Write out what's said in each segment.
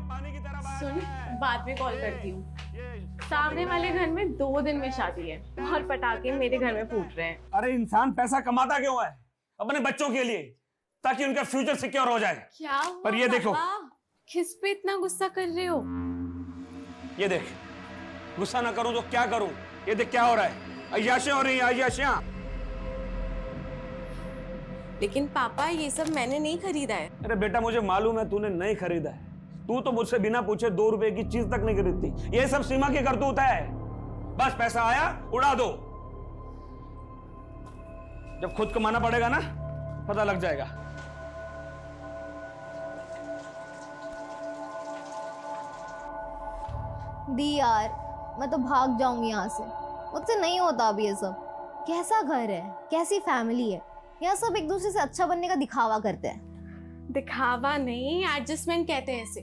पानी की तरह बहा सुन, रहा है। बाद में कॉल करती हूँ। सामने वाले घर में 2 दिन में शादी है और पटाखे मेरे घर में फूट रहे हैं। अरे इंसान पैसा कमाता क्यों है? अपने बच्चों के लिए, ताकि उनका फ्यूचर सिक्योर हो जाए। क्या हुआ पर ये देखो, किस पे इतना गुस्सा कर रहे हो? ये देख, गुस्सा ना करूं तो क्या करूं? ये देख क्या हो रहा है, अय्याशियां हो रही हैं, अय्याशियां। लेकिन पापा ये सब मैंने नहीं खरीदा है। अरे बेटा मुझे मालूम है तूने नहीं खरीदा है। तू तो मुझसे बिना पूछे 2 रुपए की चीज तक नहीं खरीदती। ये सब सीमा की करतूत है। बस पैसा आया उड़ा दो। जब खुद कमाना पड़ेगा ना, पता लग जाएगा। दी यार, मैं तो भाग जाऊंगी यहाँ से। मुझसे नहीं होता अभी ये सब। कैसा घर है, कैसी फैमिली है, यहाँ सब एक दूसरे से अच्छा बनने का दिखावा करते हैं। दिखावा नहीं, एडजस्टमेंट कहते हैं इसे।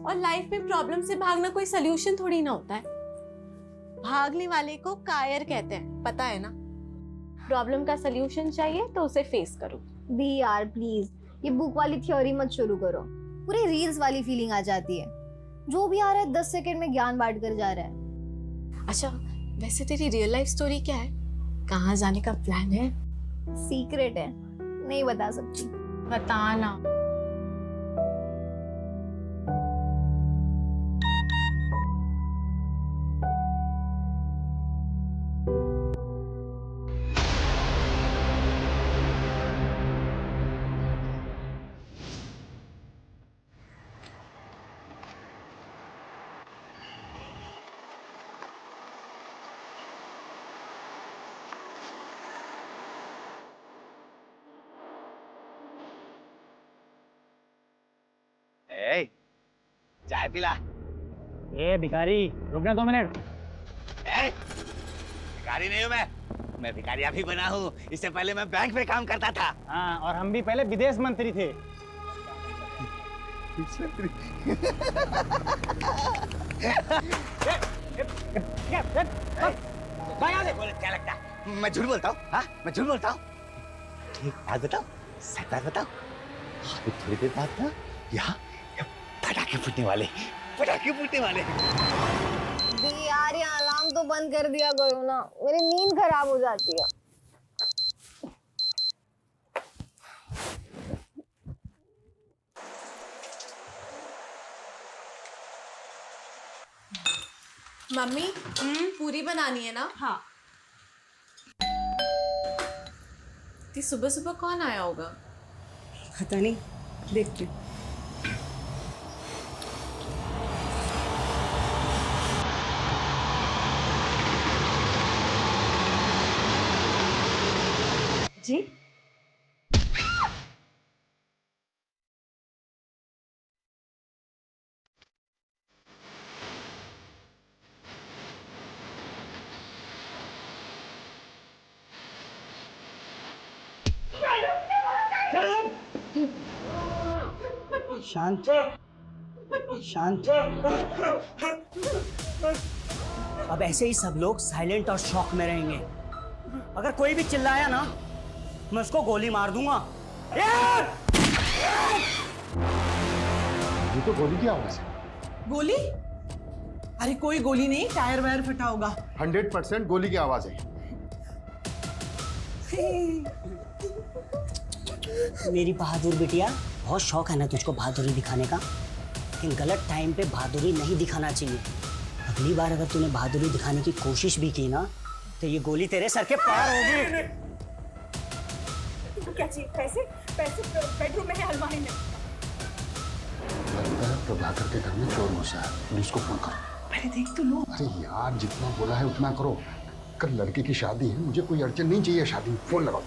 और लाइफ में प्रॉब्लम से भागना कोई सोल्यूशन थोड़ी ना होता है। भागने वाले को कायर कहते हैं, पता है ना। प्रॉब्लम का सोल्यूशन चाहिए तो उसे फेस करो। दी यार प्लीज, ये बुक वाली थ्योरी मत शुरू करो। पूरी रील्स वाली फीलिंग आ जाती है। जो भी आ रहा है 10 सेकंड में ज्ञान बांट कर जा रहा है। अच्छा, वैसे तेरी रियल लाइफ स्टोरी क्या है? कहाँ जाने का प्लान है? सीक्रेट है, नहीं बता सकती। बताना। चाय पिला। ए भिखारी, रुकना 2 मिनट। भिखारी नहीं हूँ मैं भिखारी अभी बना हूँ। इससे पहले मैं बैंक में काम करता था। हाँ, और हम भी पहले विदेश मंत्री थे। क्या लगता? मैं झूठ बोलता हूँ? हाँ, मैं झूठ बोलता हूँ। एक बात बताओ, सच बात बताओ। अभी थोड़ी देर बाद ना यहाँ पटाखे फूटने वाले। दी यार, ये अलार्म तो बंद कर दिया करो ना, मेरी नींद खराब हो जाती है। मम्मी, पूरी बनानी है ना? हाँ। सुबह सुबह कौन आया होगा? पता नहीं, देखते। जी शांत शांत। अब ऐसे ही सब लोग साइलेंट और शॉक में रहेंगे। अगर कोई भी चिल्लाया ना, मैं उसको गोली मार दूंगा। ये तो गोली की आवाज है। गोली? अरे कोई गोली नहीं, टायर वायर फटा होगा। 100% गोली की आवाज है। मेरी बहादुर बिटिया, बहुत शौक है ना तुझको बहादुरी दिखाने का, लेकिन गलत टाइम पे बहादुरी नहीं दिखाना चाहिए। अगली बार अगर तूने बहादुरी दिखाने की कोशिश भी की ना, तो ये गोली तेरे सर के पार होगी। क्या चाहिए? पैसे? पैसे बेडरूम में है, अलमारी में। लगता है प्रभाकर के घर में चोर घुसा है। पुलिस को फोन करो। पहले देख तो लो। अरे यार, जितना बोला है उतना करो। कल लड़के की शादी है, मुझे कोई अड़चन नहीं चाहिए शादी में। फोन लगाओ।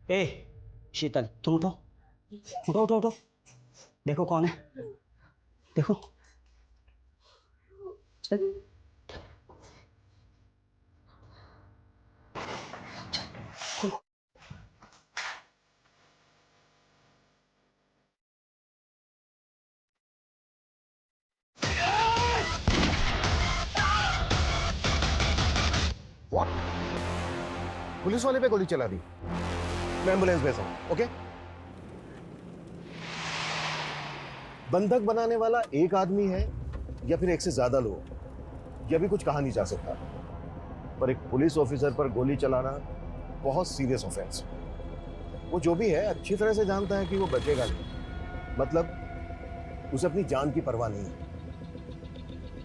ए शीतल, तुम उठो उठो उठो उठो। देखो कौन है, देखो। चल। व्हाट? पुलिस वाले पे गोली चला दी? मैं एम्बुलेंस भेजा हूं, ओके? बंधक बनाने वाला एक आदमी है या फिर एक से ज्यादा लोग, यह भी कुछ कहा नहीं जा सकता, पर एक पुलिस ऑफिसर पर गोली चलाना बहुत सीरियस ऑफेंस। वो जो भी है अच्छी तरह से जानता है कि वो बचेगा नहीं, मतलब उसे अपनी जान की परवाह नहीं है।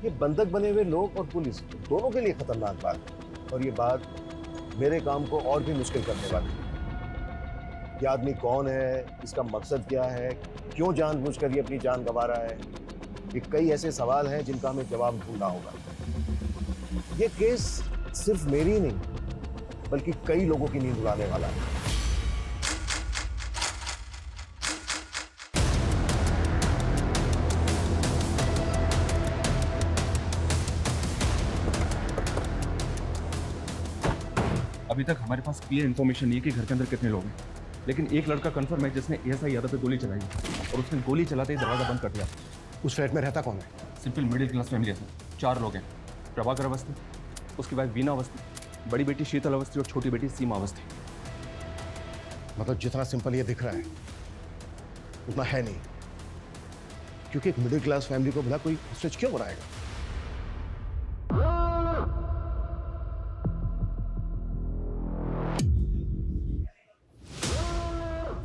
ये बंधक बने हुए लोग और पुलिस दोनों के लिए खतरनाक बात है, और ये बात मेरे काम को और भी मुश्किल करने वाली है। ये आदमी कौन है, इसका मकसद क्या है, क्यों जानबूझकर ये अपनी जान गंवा रहा है, ये कई ऐसे सवाल हैं जिनका हमें जवाब ढूंढना होगा। ये केस सिर्फ मेरी नहीं बल्कि कई लोगों की नींद उड़ाने वाला है। अभी तक हमारे पास क्लियर इन्फॉर्मेशन नहीं है कि घर के अंदर कितने लोग हैं, लेकिन एक लड़का कंफर्म है जिसने एएसआई यादव पे गोली चलाई और उसने गोली चलाते ही दरवाजा बंद कर दिया। उस फ्लैट में रहता कौन है? सिंपल मिडिल क्लास फैमिली है सर। 4 लोग हैं, प्रभाकर अवस्थी, उसकी वाइफ वीना अवस्थी, बड़ी बेटी शीतल अवस्थी और छोटी बेटी सीमा अवस्थी। मतलब जितना सिंपल ये दिख रहा है उतना है नहीं, क्योंकि एक मिडिल क्लास फैमिली को भला कोई स्विच क्यों बनाएगा?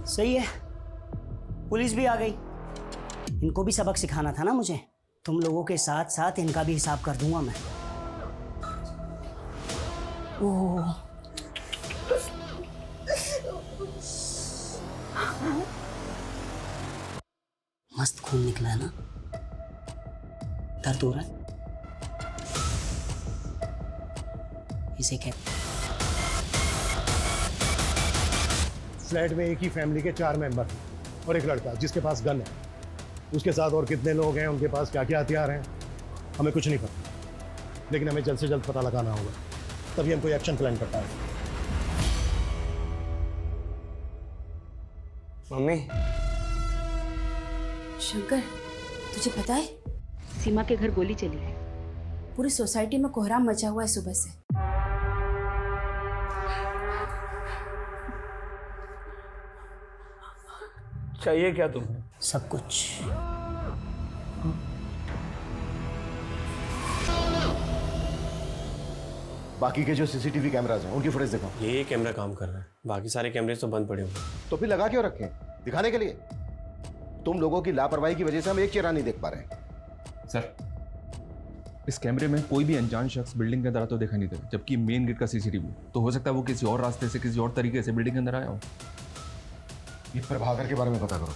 सही है, पुलिस भी आ गई। इनको भी सबक सिखाना था ना मुझे। तुम लोगों के साथ साथ इनका भी हिसाब कर दूंगा मैं। ओह, मस्त खून निकला है ना? दर्द हो रहा है? इसे कहते फ्लैट में एक ही फैमिली के 4 मेंबर हैं और एक लड़का जिसके पास गन है। उसके साथ और कितने लोग हैं, उनके पास क्या क्या हथियार हैं, हमें कुछ नहीं पता, लेकिन हमें जल्द से जल्द पता लगाना होगा, तभी हम कोई एक्शन प्लान कर पाएंगे। मम्मी, शंकर, तुझे पता है सीमा के घर गोली चली है। पूरी सोसाइटी में कोहराम मचा हुआ है सुबह से। चाहिए क्या तुम्हें? सब कुछ। बाकी के जो सीसीटीवी कैमरास हैं उनकी फुटेज दिखाओ। ये कैमरा काम कर रहा है, बाकी सारे कैमरे तो बंद पड़े हुए हैं। तो फिर लगा क्यों रखे? दिखाने के लिए। तुम लोगों की लापरवाही की वजह से हम एक चेहरा नहीं देख पा रहे। सर, इस कैमरे में कोई भी अनजान शख्स बिल्डिंग के अंदर आता तो देखा नहीं था, जबकि मेन गेट का सीसीटीवी तो हो सकता है वो किसी और रास्ते से, किसी और तरीके से बिल्डिंग के अंदर आया हो। ये प्रभाकर के बारे में पता करो।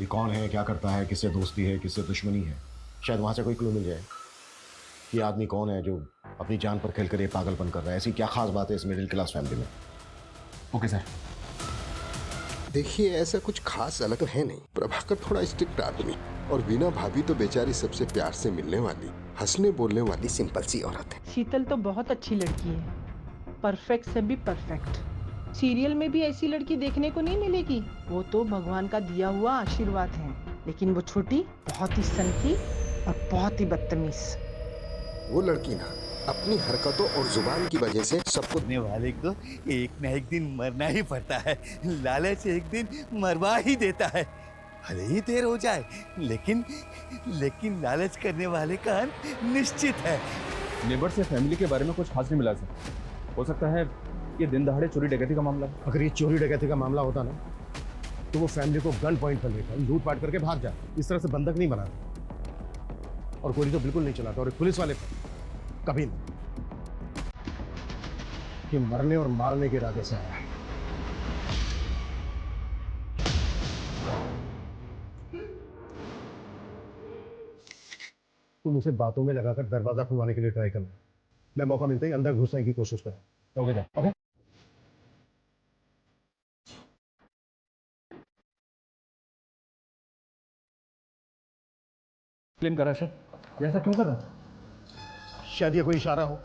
ये कौन है, क्या करता है, किससे दोस्ती है, किससे दुश्मनी है, शायद वहां से कोई क्लू मिल जाए। ये आदमी कौन है जो अपनी जान पर खेलकर ये पागलपन कर रहा है? ऐसी क्या खास बात है इस मिडिल क्लास फैमिली में? Okay sir. देखिए, ऐसा कुछ खास अलग तो है नहीं। प्रभाकर थोड़ा स्ट्रिक्ट आदमी और वीना भाभी तो बेचारी सबसे प्यार से मिलने वाली, हंसने बोलने वाली सिंपल सी औरत है। शीतल तो बहुत अच्छी लड़की है, परफेक्ट से भी परफेक्ट। सीरियल में भी ऐसी लड़की देखने को नहीं मिलेगी। वो तो भगवान का दिया हुआ आशीर्वाद है, लेकिन वो छोटी बहुत ही सनकी और बहुत ही बदतमीज। वो लड़की ना अपनी हरकतों और जुबान की वजह से सबको अपने वाले को एक न एक दिन मरना ही पड़ता है। लालच एक दिन मरवा ही देता है, भले ही देर हो जाए, लेकिन लालच करने वाले का अंत निश्चित है। नेबर से फैमिली के बारे में कुछ खास नहीं मिला सर। हो सकता है ये दिन दहाड़े चोरी डकैती का मामला। अगर ये चोरी डकैती का मामला होता ना तो वो फैमिली को गन पॉइंट पर लेकर लूटपाट करके भाग जाते। इस तरह से बंधक नहीं बनाते और गोली तो बिल्कुल नहीं चलाता। और पुलिस वाले कभी नहीं, कि मरने और मारने के इरादे से आया है। तुम उसे बातों में लगाकर दरवाजा खुलवाने के लिए ट्राई करना। मैं मौका मिलते ही अंदर घुसने की कोशिश करूँ। Okay okay. क्लेम करा सर, ऐसा क्यों कर रहा? शायद ये कोई इशारा हो।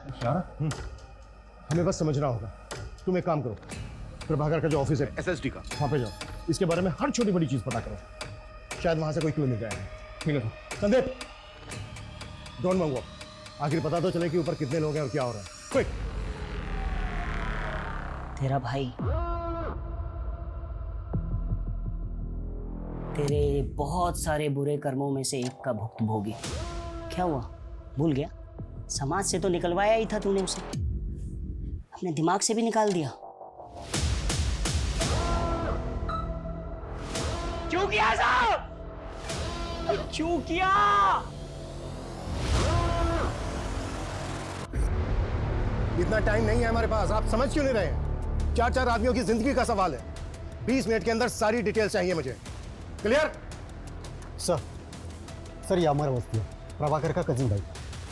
इशारा? हमें बस समझना होगा। तुम एक काम करो, प्रभाकर का जो ऑफिस है एसएसडी का, वहाँ पे जाओ, इसके बारे में हर छोटी बड़ी चीज पता करो। शायद वहां से कोई क्लू मिल जाएगा। ठीक है सर। संदीप, डोंट मूव, आखिर पता तो चले कि ऊपर कितने लोग हैं और क्या हो रहा है। क्विक। तेरा भाई तेरे बहुत सारे बुरे कर्मों में से एक का भुक्तभोगी। क्या हुआ, भूल गया? समाज से तो निकलवाया ही था तूने उसे, अपने दिमाग से भी निकाल दिया। क्यों किया साहब? क्यों किया? इतना टाइम नहीं है हमारे पास, आप समझ क्यों नहीं रहे हैं? 4 आदमियों की जिंदगी का सवाल है। 20 मिनट के अंदर सारी डिटेल चाहिए मुझे। क्लियर? सर ये अमर अवस्थी है, प्रभाकर का कजिन भाई।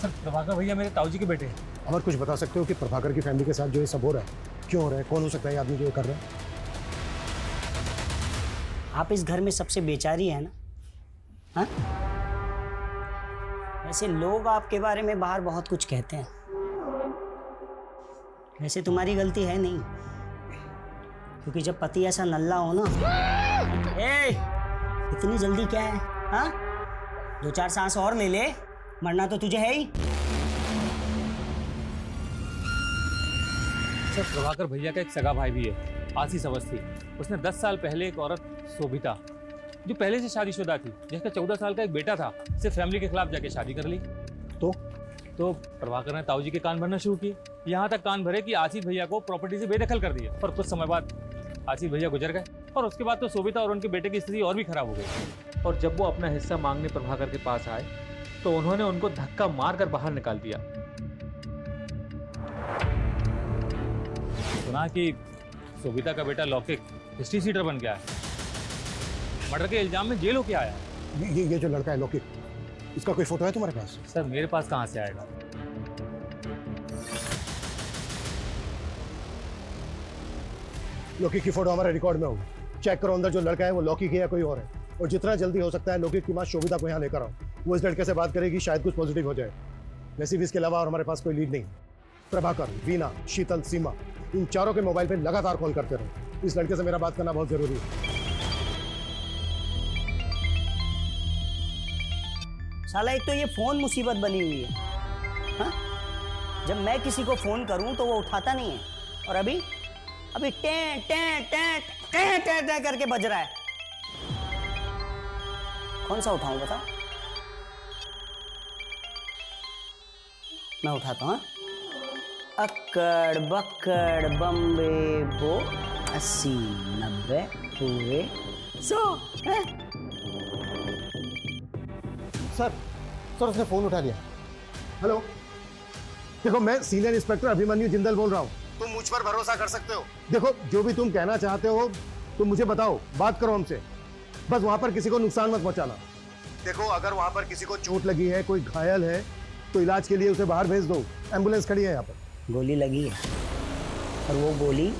सर प्रभाकर भैया मेरे ताऊजी के बेटे। अमर, कुछ बता सकते हो कि प्रभाकर की फैमिली के साथ जो ये सब हो रहा है क्यों हो रहा है? कौन हो सकता है ये आदमी जो ये कर रहा है? आप इस घर में सबसे बेचारी है ना? हाँ? वैसे लोग आपके बारे में बाहर बहुत कुछ कहते हैं, वैसे तुम्हारी गलती है नहीं, क्योंकि जब पति ऐसा नल्ला हो ना। इतनी जल्दी क्या है? हाँ, 2-4 सांस और ले ले, मरना तो तुझे है ही। सर प्रभाकर भैया का एक सगा भाई भी है, आशीष अवस्थी। उसने 10 साल पहले एक औरत शोभिता, जो पहले से शादीशुदा थी, जिसका 14 साल का एक बेटा था, से फैमिली के खिलाफ जाके शादी कर ली। तो प्रभाकर ने ताऊजी के कान भरना शुरू किए, यहाँ तक कान भरे कि आशीष भैया को प्रॉपर्टी से बेदखल कर दिया। और कुछ समय बाद आशीष भैया गुजर गए, और उसके बाद तो शोभिता और उनके बेटे की स्थिति और भी खराब हो गई। और जब वो अपना हिस्सा मांगने प्रभाकर के पास आए तो उन्होंने उनको धक्का मारकर बाहर निकाल दिया। सुना कि शोभिता का बेटा लौकिक हिस्ट्री सीटर बन गया है, मर्डर के इल्जाम में जेल होके आया है। ये जो लड़का है लौकिक, इसका कोई फोटो है तुम्हारे पास? सर मेरे पास कहाँ से आएगा? लौकिक की फोटो हमारे रिकॉर्ड में होगी, चेक करो अंदर जो लड़का है वो लौकिक है या कोई और है। और जितना जल्दी हो सकता है लौकिक की माँ शोभिता को यहाँ लेकर आओ, वो इस लड़के से बात करेगी, शायद कुछ पॉजिटिव हो जाए। वैसे भी इसके अलावा और हमारे पास कोई लीड नहीं। प्रभाकर, वीना, शीतल, सीमा, इन चारों के मोबाइल पे लगातार कॉल करते रहो। इस लड़के से मेरा बात करना बहुत जरूरी है। साला एक तो ये फोन मुसीबत बनी हुई है। हाँ? जब मैं किसी को फोन करूं तो वो उठाता नहीं है, और अभी टे टे टे टे टे टे करके बज रहा है। कौन सा उठाऊं बता? मैं उठाता हूं। अक्कड़ बक्कड़ बम्बे बो 80 90 पूरे 100। सर उसने फोन उठा लिया। हेलो, देखो मैं सीनियर इंस्पेक्टर अभिमन्यु जिंदल बोल रहा हूँ। तुम मुझ पर भरोसा कर सकते हो। देखो जो भी तुम कहना चाहते हो तुम मुझे बताओ, बात करो हमसे, बस वहां पर किसी को नुकसान मत पहुंचाना। देखो अगर वहां पर किसी को चोट लगी है, कोई घायल है, तो इलाज के लिए उसे बाहर भेज दो, एम्बुलेंस खड़ी है यहाँ पर। गोली लगी है, और वो गोली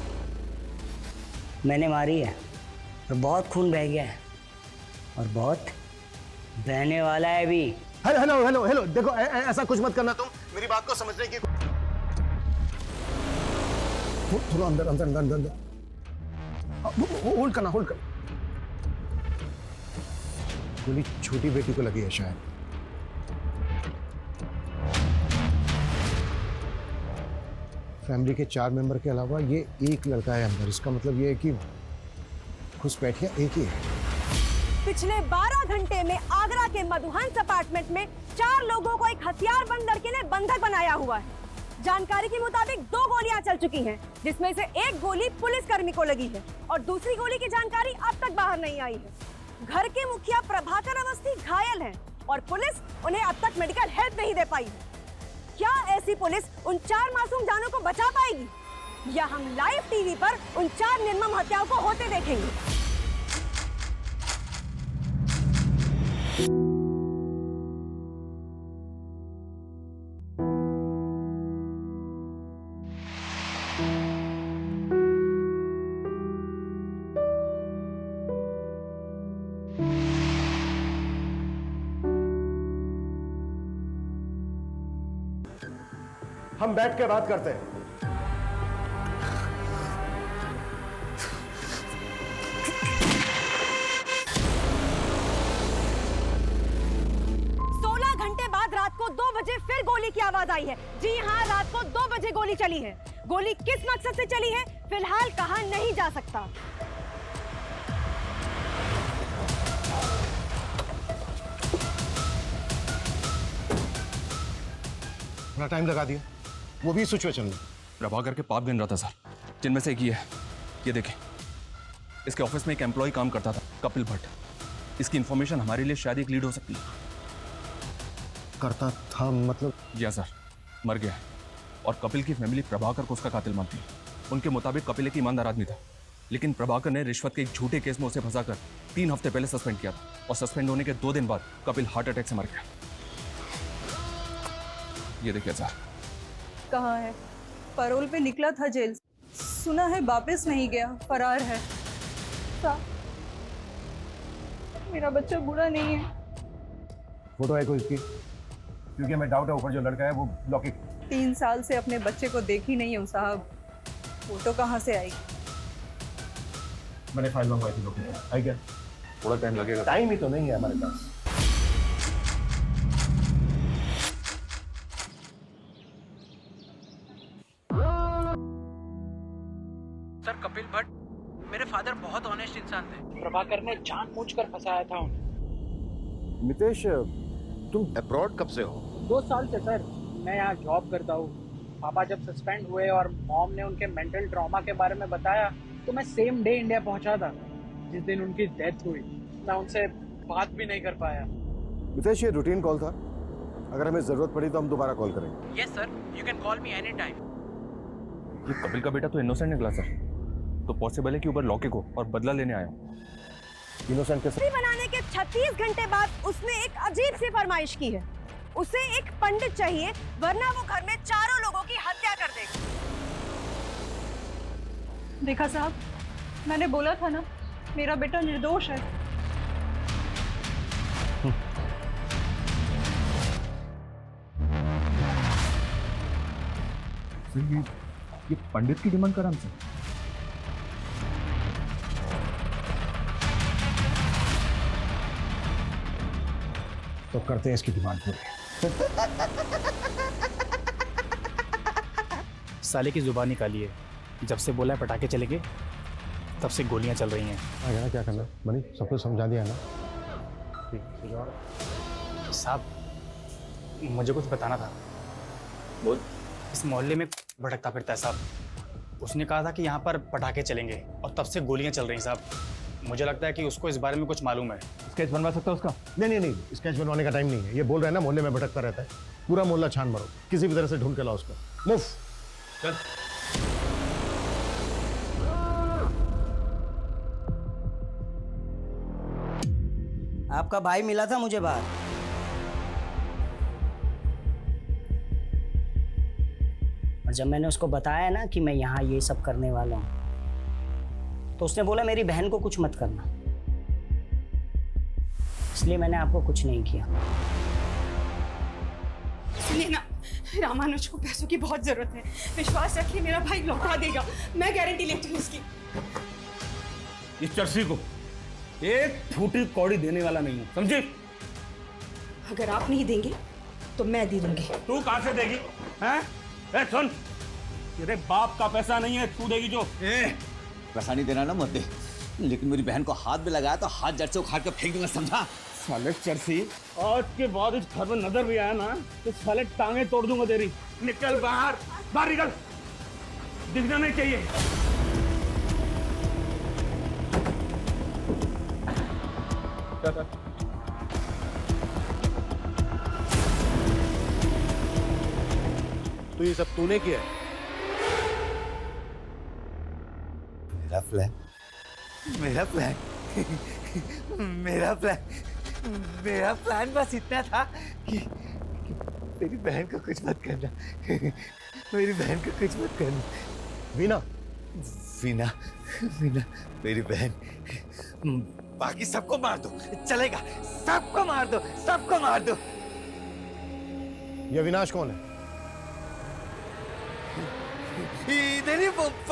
मैंने मारी है, और बहुत खून बह गया है, और बहुत बहने वाला है भी। हेलो हेलो हेलो हेलो, देखो ऐसा कुछ मत करना, तुम मेरी बात को समझने की थोड़ा अंदर अंदर अंदर अंदर होल्ड करना, होल्ड कर। गोली छोटी बेटी को लगी है शायद। फैमिली के 4 मेंबर के अलावा ये एक लड़का है अंदर, इसका मतलब ये है कि घुसपैठिया एक ही है। पिछले 12 घंटे में आगरा के मधुहंस अपार्टमेंट में 4 लोगों को एक हथियारबंद लड़के ने बंधक बनाया हुआ है। जानकारी के मुताबिक 2 गोलियां चल चुकी हैं, जिसमें से एक गोली पुलिसकर्मी को लगी है और दूसरी गोली की जानकारी अब तक बाहर नहीं आई है। घर के मुखिया प्रभाकर अवस्थी घायल हैं और पुलिस उन्हें अब तक मेडिकल हेल्प नहीं दे पाई है। क्या ऐसी पुलिस उन 4 मासूम जानों को बचा पाएगी, या हम लाइव टीवी पर उन 4 निर्मम हत्याओं को होते देखेंगे? हम बैठ के बात करते हैं। घंटे बाद रात को 2 बजे फिर गोली की आवाज आवाज आई है। जी हाँ, रात को 2 बजे गोली चली है। गोली किस मकसद से चली है फिलहाल कहा नहीं जा सकता। बड़ा टाइम लगा दिया, वो भी सिचुएशन में। प्रभाकर के पाप गिन रहा था सर, जिनमें से एक ये है। ये देखें, इसके ऑफिस में एक एम्प्लॉय काम करता था, कपिल भट्ट। इसकी इंफॉर्मेशन हमारे लिए शायद एक लीड हो सकती है। करता था मतलब? जी हाँ सर, मर गया है। और कपिल की फैमिली प्रभाकर को उसका कातिल मानती है। उनके मुताबिक कपिल एक ईमानदार आदमी था, लेकिन प्रभाकर ने रिश्वत के एक झूठे केस में उसे फंसाकर 3 हफ्ते पहले सस्पेंड किया था। और सस्पेंड होने के 2 दिन बाद कपिल हार्ट अटैक से मर गया। ये देखिए सर। कहाँ है? पैरोल पे निकला था जेल से, सुना है वापस नहीं गया, फरार है। मेरा बच्चा बुरा नहीं है। फोटो है कोई इसकी? क्योंकि हमें डाउट है ऊपर जो लड़का है वो लौकी। 3 साल से अपने बच्चे को देखी नहीं हूँ साहब, फोटो कहाँ से आई? मैंने फाइल मंगवाई थी लौकी। आई क्या? थोड़ा टाइम लगेगा। टाइम ही तो नहीं है हमारे पास। सर, कपिल भट्ट मेरे फादर बहुत ऑनेस्ट इंसान थे। प्रभाकर ने जानबूझकर फंसाया था उन्हें। मितेश, तुम अब्रॉड कब से हो? 2 साल से सर, मैं यहाँ जॉब करता हूँ। पापा जब सस्पेंड हुए और मॉम ने उनके मेंटल ट्रॉमा के बारे में बताया तो मैं सेम डे इंडिया पहुँचा था जिस दिन उनकी डेथ हुई। मैं उनसे बात भी नहीं कर पाया। मितेश, ये रूटीन कॉल था, अगर हमें जरूरत पड़ी तो हम दोबारा कॉल करेंगे। Yes sir, you can call me any time. ये कपिल का बेटा तो इनोसेंट निकला सर, तो पॉसिबल है कि ऊपर लौके को और बदला लेने आया। इनोसेंट कैसे? बनाने के 36 घंटे बाद उसने एक अजीब सी फरमाइश की है। उसे एक पंडित चाहिए, वरना वो घर में 4 लोगों की हत्या कर देगा। देखा साहब, मैंने बोला था ना, मेरा बेटा निर्दोष है। सर, ये पंडित की डिमांड करा हमसे। तो करते हैं इसकी डिमांड पूरी। साले की जुबान निकाली है, जब से बोला है पटाखे चलेंगे तब से गोलियां चल रही हैं। आगे ना क्या करना बनी, सब कुछ समझा दिया ना। साहब, मुझे कुछ बताना था। बोल। इस मोहल्ले में भटकता फिरता है साहब। उसने कहा था कि यहाँ पर पटाखे चलेंगे और तब से गोलियां चल रही हैं साहब। मुझे लगता है कि उसको इस बारे में कुछ मालूम है। स्केच बनवा सकता है उसका? नहीं, स्केच बनवाने का टाइम नहीं है। ये बोल रहा है ना मोहल्ले में भटकता रहता है, पूरा मोहल्ला छान मारो, किसी भी तरह से ढूंढ के लाओ उसको। मूव। चल। आपका भाई मिला था मुझे बाहर। और जब मैंने उसको बताया ना कि मैं यहाँ ये सब करने वाला हूँ, तो उसने बोला मेरी बहन को कुछ मत करना, इसलिए मैंने आपको कुछ नहीं किया। सुनिए ना, रामानुज को पैसों की बहुत जरूरत है। विश्वास रखिए, मेरा भाई लौटा देगा, मैं गारंटी लेती हूँ इसकी। इस चर्सी को एक फूटी कौड़ी देने वाला नहीं हूं, समझे? अगर आप नहीं देंगे तो मैं दे दूंगी। तू कहां से देगी? हैं? ए सुन, तेरे बाप का पैसा नहीं है, तू देगी जो। पैसा नहीं देना ना मत दे, लेकिन मेरी बहन को हाथ में लगाया तो हाथ जड़ से उखाड़ के फेंक दूंगा, समझा? साले चर्सी, आज के बाद इस घर में नजर भी आया ना तो साले टांगे तोड़ दूंगा तेरी। निकल बाहर, बाहर निकल, दिखना नहीं चाहिए। तो ये सब तूने किया है? मेरा प्लान मेरा प्लान बस इतना था कि मेरी बहन को कुछ मत करना। मेरी बहन को कुछ मत करना। वीना मेरी बहन, बाकी सबको मार दो, चलेगा। सबको मार दो। ये अविनाश कौन है? इधर ही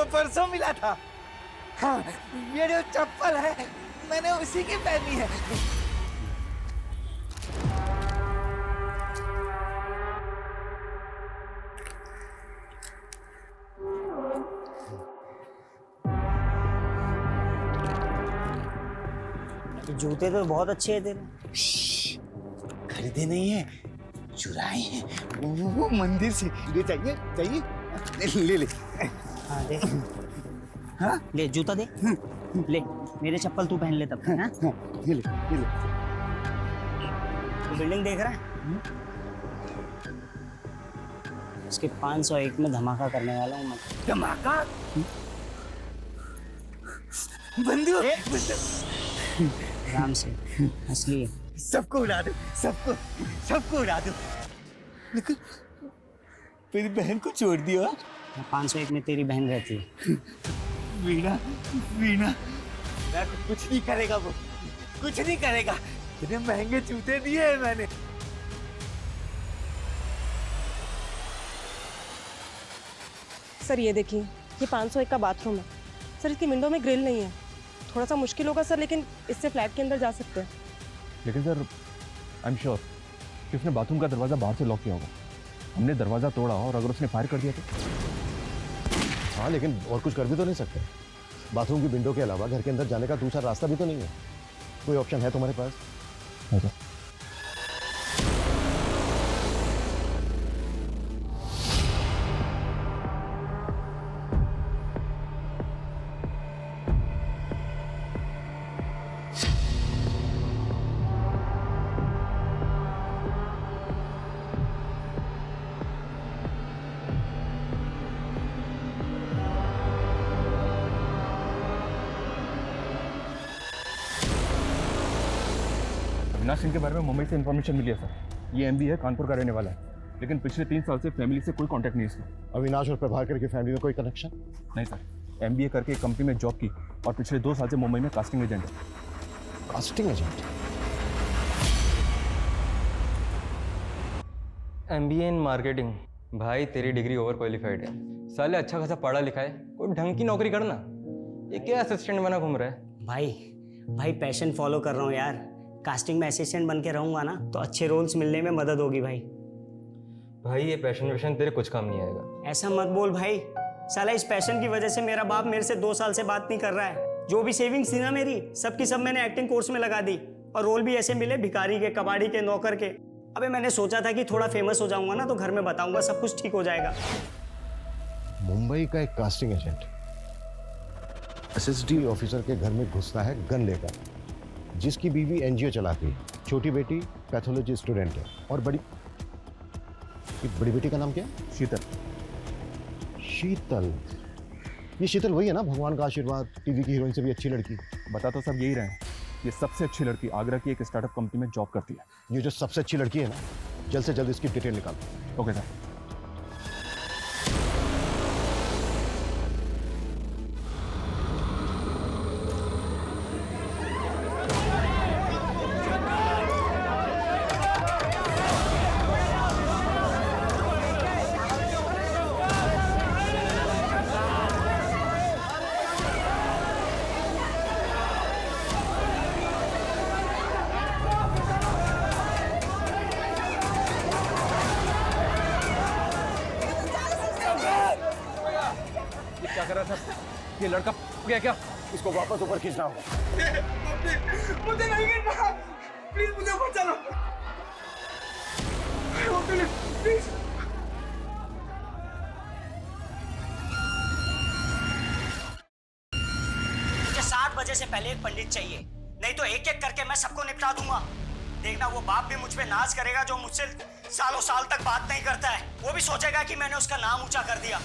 परसों मिला था। हाँ, ये जो चप्पल है मैंने उसी की पहनी है। ये जूते तो बहुत अच्छे हैं तेरे। खरीदे नहीं है, चुराए हैं वो मंदिर से। ले चाहिए चाहिए, ले ले। हाँ दे। हाँ ले जूता दे। ले मेरे चप्पल तू पहन ले तब। हाँ ये ले ये ले। तू बिल्डिंग देख रहा है? उसके 501 में धमाका करने वाला हूँ मैं। धमाका? बंदूक? आराम से असली है। सबको उड़ा दो, सबको उड़ा दो। लेकिन मेरी बहन को छोड़ दिया। 501 में तेरी बहन रहती है। वीणा मैं कुछ नहीं करेगा, वो कुछ नहीं करेगा। इतने महंगे जूते दिए हैं मैंने। सर ये देखिए, ये 501 का बाथरूम है। सर इसकी विंडो में ग्रिल नहीं है, थोड़ा सा मुश्किल होगा सर, लेकिन इससे फ्लैट के अंदर जा सकते हैं। लेकिन सर आई एम श्योर कि उसने बाथरूम का दरवाज़ा बाहर से लॉक किया होगा। हमने दरवाज़ा तोड़ा और अगर उसने फायर कर दिया तो? हाँ, लेकिन और कुछ कर भी तो नहीं सकते। बाथरूम की विंडो के अलावा घर के अंदर जाने का दूसरा रास्ता भी तो नहीं है। कोई ऑप्शन है तुम्हारे पास? अच्छा। अविनाश सिंह के बारे में मुंबई से इन्फॉर्मेशन मिली है सर। ये एमबी है, कानपुर का रहने वाला है, लेकिन पिछले 3 साल से फैमिली से कोई कांटेक्ट नहीं है इसका। अविनाश और प्रभाकर की फैमिली में कोई कनेक्शन? नहीं सर, एमबीए करके एक कंपनी में जॉब की और पिछले 2 साल से मुंबई में कास्टिंग एजेंट है। Casting agent? MBA in marketing. भाई तेरी डिग्री ओवर क्वालिफाइड है, साले अच्छा खासा पढ़ा लिखा है, कोई ढंग की नौकरी करना। ये क्या असिस्टेंट बना घूम रहा है? भाई पैशन फॉलो कर रहा हूँ यार। कास्टिंग में असिस्टेंट बन के रहूंगा ना तो अच्छे रोल्स मिलने में मदद होगी भाई। भाई ये पैशन तेरे कुछ काम नहीं आएगा। ऐसा मत बोल भाई, साला इस पैशन की वजह से मेरा बाप मेरे से 2 साल से बात नहीं कर रहा है। जो भी सेविंग्स थी ना मेरी, सबकी सब मैंने एक्टिंग कोर्स में लगा दी और रोल भी ऐसे मिले भिखारी के, कबाड़ी के, नौकर के। अबे मैंने सोचा था कि थोड़ा फेमस हो जाऊंगा ना तो घर में बताऊंगा, सब कुछ ठीक हो जाएगा। मुंबई का एक कास्टिंग एजेंट एसएसडी ऑफिसर के घर में घुसता है गन लेकर, जिसकी बीवी एनजीओ चलाती है, छोटी बेटी पैथोलॉजी स्टूडेंट है और बड़ी बेटी का नाम क्या है? शीतल। ये शीतल वही है ना, भगवान का आशीर्वाद, टीवी की हीरोइन से भी अच्छी लड़की। बता तो सब यही रहे हैं। ये सबसे अच्छी लड़की आगरा की एक स्टार्टअप कंपनी में जॉब करती है। ये जो सबसे अच्छी लड़की है ना, जल्द से जल्द इसकी डिटेल निकालो। Okay sir. क्या कर रहा था? ये लड़का गया क्या? इसको वापस ऊपर खींचना होगा। मुझे नहीं गिरना, प्लीज मुझे ऊपर चलो, प्लीज। मुझे 7 बजे से पहले एक पंडित चाहिए, नहीं तो एक एक करके मैं सबको निपटा दूंगा। देखना वो बाप भी मुझ पे नाज करेगा जो मुझसे सालों साल तक बात नहीं करता है। वो भी सोचेगा कि मैंने उसका नाम ऊंचा कर दिया।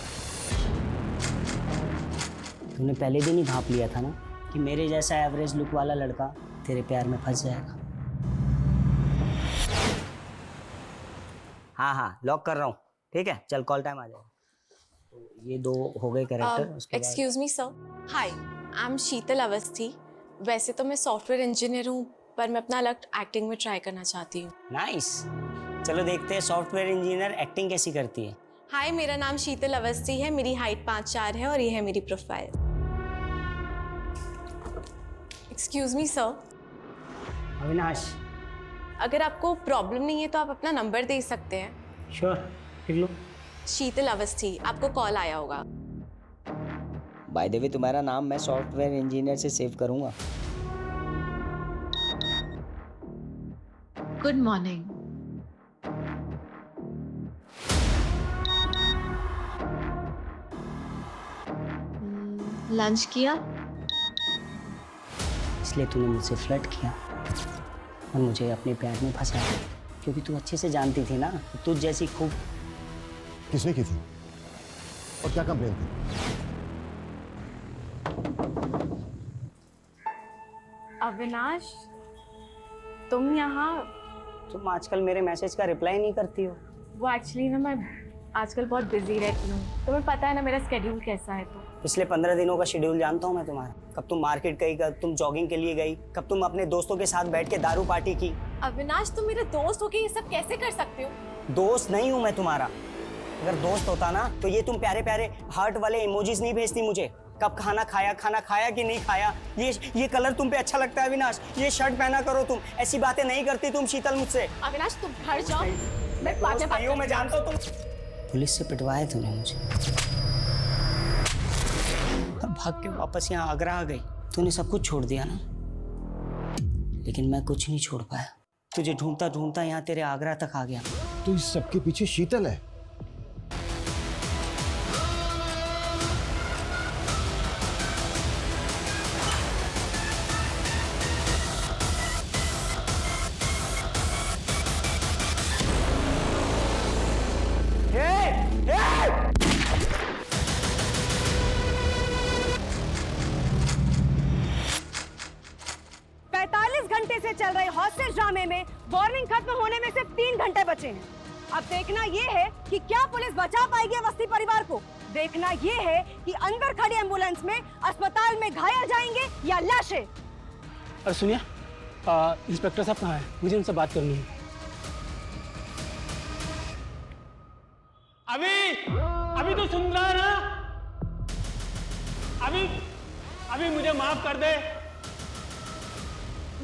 तूने पहले दिन ही भाप लिया था ना कि मेरे जैसा एवरेज लुक वाला लड़का तेरे प्यार में फंस जाएगा। हाँ लॉक कर रहा हूँ, ठीक है? चल कॉल टाइम आ जाएगा। तो ये 2 हो गए character. Excuse me sir, hi, I am Sheetal Awasthi. वैसे तो मैं सॉफ्टवेयर इंजीनियर हूँ, पर मैं अपना लक एक्टिंग में ट्राई करना चाहती हूँ। नाइस, चलो देखते हैं सॉफ्टवेयर इंजीनियर एक्टिंग कैसी करती है। हाय, मेरा नाम शीतल अवस्थी है, मेरी हाइट 5'4" है और ये है मेरी profile. Excuse me sir. Avinash. अगर आपको प्रॉब्लम नहीं है तो आप अपना नंबर दे सकते हैं। श्योर, लिख लो। शीतल अवस्थी, आपको कॉल आया होगा। बाय द वे तुम्हारा नाम मैं सॉफ्टवेयर इंजीनियर से सेव करूंगा। Good morning. लंच किया? इसलिए तूने मुझसे फ्लर्ट किया और मुझे अपने प्यार में फंसाया, क्योंकि तू अच्छे से जानती थी ना तुझ जैसी खूब। किसने की थी और क्या कंप्लेन थी? अविनाश, तुम यहाँ? तुम आजकल मेरे मैसेज का रिप्लाई नहीं करती हो। वो एक्चुअली ना मैं आजकल बहुत बिजी रहती हूँ, तुम्हें पता है ना मेरा स्केड्यूल कैसा है। तो पिछले 15 दिनों का शेड्यूल जानता हूँ मैं तुम्हारा। कब तुम मार्केट गई, कब तुम जॉगिंग के लिए गई, कब तुम अपने दोस्तों के साथ बैठ के दारू पार्टी की। अविनाश, तुम मेरे दोस्त होके ये सब कैसे कर सकते हो? दोस्त नहीं हूँ मैं तुम्हारा। अगर दोस्त होता ना तो ये तुम प्यारे प्यारे हार्ट वाले इमोजीज नहीं भेजती मुझे। कब खाना खाया कि नहीं खाया, ये कलर तुम पे अच्छा लगता है अविनाश, ये शर्ट पहना करो तुम, ऐसी बातें नहीं करती तुम शीतल मुझसे। अविनाश तुम घर जाओ, मैं बाद में बात मैं जानता हूँ तुम पुलिस से पिटवाया तूने मुझे और भाग के वापस यहाँ आगरा आ गई। तूने सब कुछ छोड़ दिया ना, लेकिन मैं कुछ नहीं छोड़ पाया। तुझे ढूंढता ढूंढता यहाँ तेरे आगरा तक आ गया। तो इस सबके पीछे शीतल है। घंटे से चल रहे हॉस्टेज ड्रामे में वार्निंग खत्म होने में सिर्फ 3 घंटे बचे हैं। अब देखना ये है कि क्या पुलिस बचा पाएगी अवस्थी परिवार को। देखना ये है कि अंदर खड़ी एम्बुलेंस में अस्पताल में घायल जाएंगे या लाशें। और सुनिए, इंस्पेक्टर साहब कहाँ हैं? मुझे उनसे बात करनी है। अभी तो सुन रहा है ना? अभी मुझे माफ कर दे,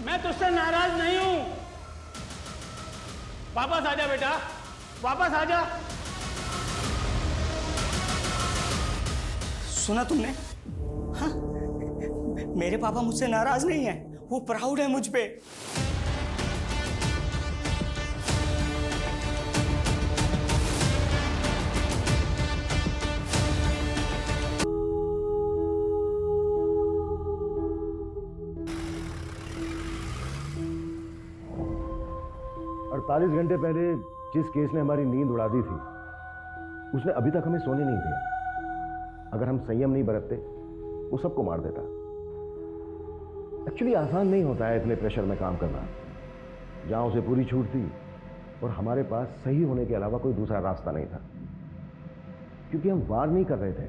मैं तुझसे नाराज नहीं हूं। वापस आजा बेटा, वापस आजा। सुना तुमने? हाँ? मेरे पापा मुझसे नाराज नहीं है, वो प्राउड है मुझ पे। अड़तालीस घंटे पहले जिस केस ने हमारी नींद उड़ा दी थी, उसने अभी तक हमें सोने नहीं दिया। अगर हम संयम नहीं बरतते, वो सबको मार देता। एक्चुअली आसान नहीं होता है इतने प्रेशर में काम करना। जहां उसे पूरी छूट थी और हमारे पास सही होने के अलावा कोई दूसरा रास्ता नहीं था, क्योंकि हम वार नहीं कर रहे थे,